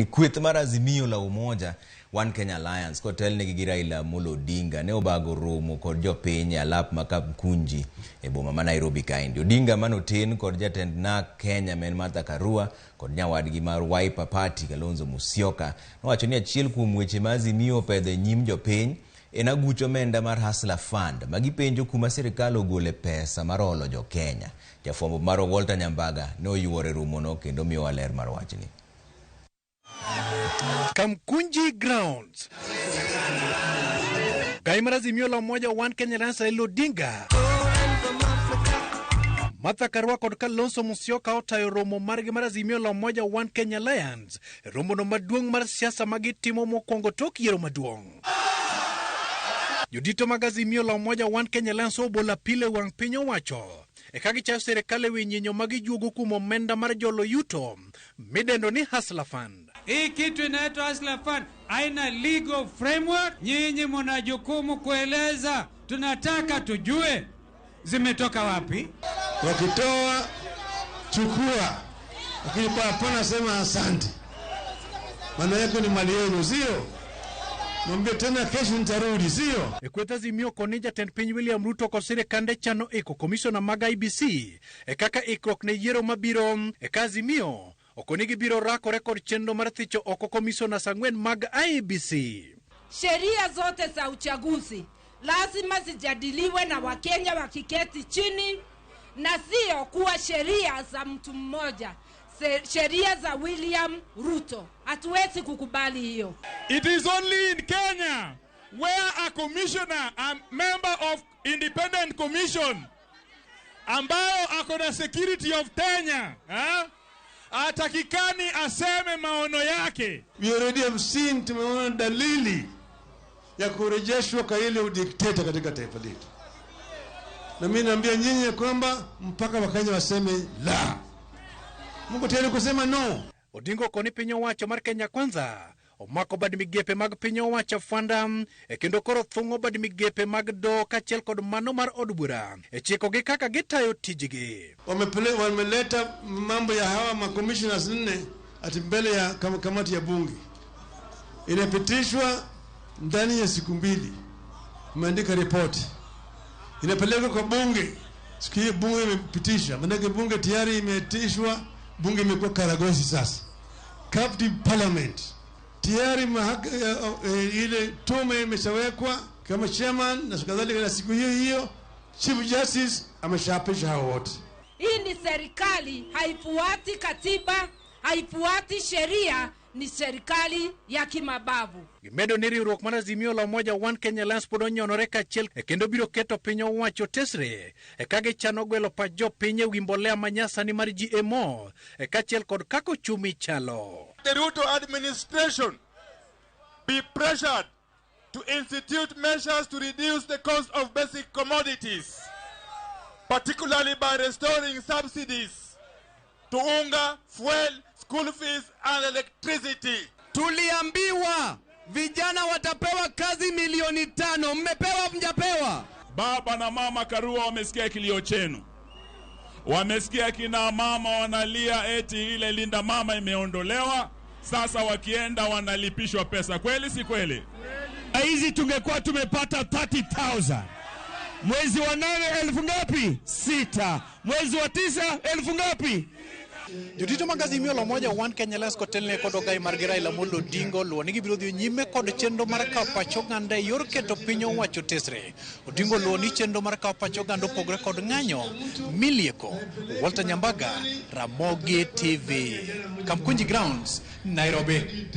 Lakini kweth mar Azimio la Umoja One Kenya Alliance kotel negi Raila Molo Odinga ne obago romo kod jopiny alap Makakunji e boma ma Nairobi kaendi. Odinga manoten kod jatend NARC Kenya men Martha Karua kod nyawadgi mar Wiper Party Kalonzo Musyoka nowacho ni achiel kuom weche ma Azimio opedho e nyim jopiny en agucho omenda mar Hustler Fund magipenjo kuma sirkal ogole pesa mar olo jo Kenya. Jafwambo mar Walter Nyambaga ne oyuore romono kendo miyo ler mar wachni. Kamkunji grounds. Gaimara Azimio la Umoja One Kenya Alliance Raila Odinga. Martha Karua kod Kalonzo Musyoka otayo romo margi mar Azimio la Umoja One Kenya Alliance. Romo no maduong' mar siasa magitimo mokwongo tok yiero maduong'. Jodito mag Azimio la Umoja One Kenya Alliance obola pile wang' piny owacho. Ekagi chayo serikali winyinyo magijuogo kuom omenda mar jolo yuto midendo ni Hustler Fund. Hii kitu inaitwa Hustler Fund haina legal framework. Nyinyi mna jukumu kueleza, tunataka tujue zimetoka wapi. Wakitoa chukua, lakini kwa hapana sema asante. Maana yako ni mali yenu, sio? Mwambie tena kesho nitarudi, sio? Ekweta Azimio konija ten piny William Ruto ko sirkande chano eko komisona mag IBC ekaka ikrok ne yiero mabiro eka Azimio okonigi biro rako rekod chenro mar thicho oko komisona sang'wen mag IBC. Sheria zote za uchaguzi lazima zijadiliwe na Wakenya wakiketi chini, na sio kuwa sheria za mtu mmoja, sheria za William Ruto. Hatuwezi kukubali hiyo. It is only in Kenya where a commissioner, a member of independent commission, ambayo akona security of Kenya, atakikani aseme maono yake. We already have seen, tumeona dalili ya kurejeshwa kwa ile udikteta katika taifa letu. Na mimi naambia nyinyi kwamba mpaka Wakenya waseme la. Mungu tayari kusema no. Odinga koni piny owacho mar Kenya Kwanza omako bad migepe mag piny owacho fanda kendo koro thung'o bad migepe mag do kachiel kod mano mar od bura chikogi kaka gitayo tijigi. Wameleta mambo ya hawa makommissioners 4 ati mbele ya kamati ya bunge. Inapitishwa ndani ya siku 2. Imeandika ripoti. Inapelekwa kwa bunge. Siku hiyo bunge imepitisha. Maana bunge tayari imetishwa. Bunge imekuwa karagosi sasa. Captive Parliament. Tayari ile tume imeshawekwa kama chairman na kadhalika, na siku hiyo Chief Justice ameshapisha hao wote. Hii ni serikali haifuati katiba, haifuati sheria, ni serikali ya kimabavu. Gimedo ni riwruok mar Azimio la Umoja One Kenya Alliance pod onyonore kachiel kendo biro keto piny owacho tesre kage chano gwelo pa jopiny ewi mbolea manyasani mar GMO kachiel kod kako chumi chalo. The Ruto administration be pressured to institute measures to reduce the cost of basic commodities, particularly by restoring subsidies to unga, fuel, school fees and electricity. Tuliambiwa vijana watapewa kazi milioni 5. Mmepewa mjapewa? Baba na mama Karua wamesikia kilio chenu. Wamesikia kina mama wanalia eti ile linda mama imeondolewa. Sasa wakienda wanalipishwa pesa. Kweli si kweli? Hizi tungekuwa tumepata 30,000. Mwezi wa 8 elfu ngapi? 6. Mwezi wa 9 elfu ngapi? Jodito mag Azimio la Umoja One Kenya Alliance kotelne kod ogai mar Raila Molo Odinga luwo ni biro dhi nyime kod chenro mar kawo pach oganda e yor keto piny owacho tesre. Odinga luwo ni chenro mar kawo pach oganda opogore kod ng'anyo milieko. Walter Nyambaga, Ramogi TV, Kamkunji Grounds, Nairobi.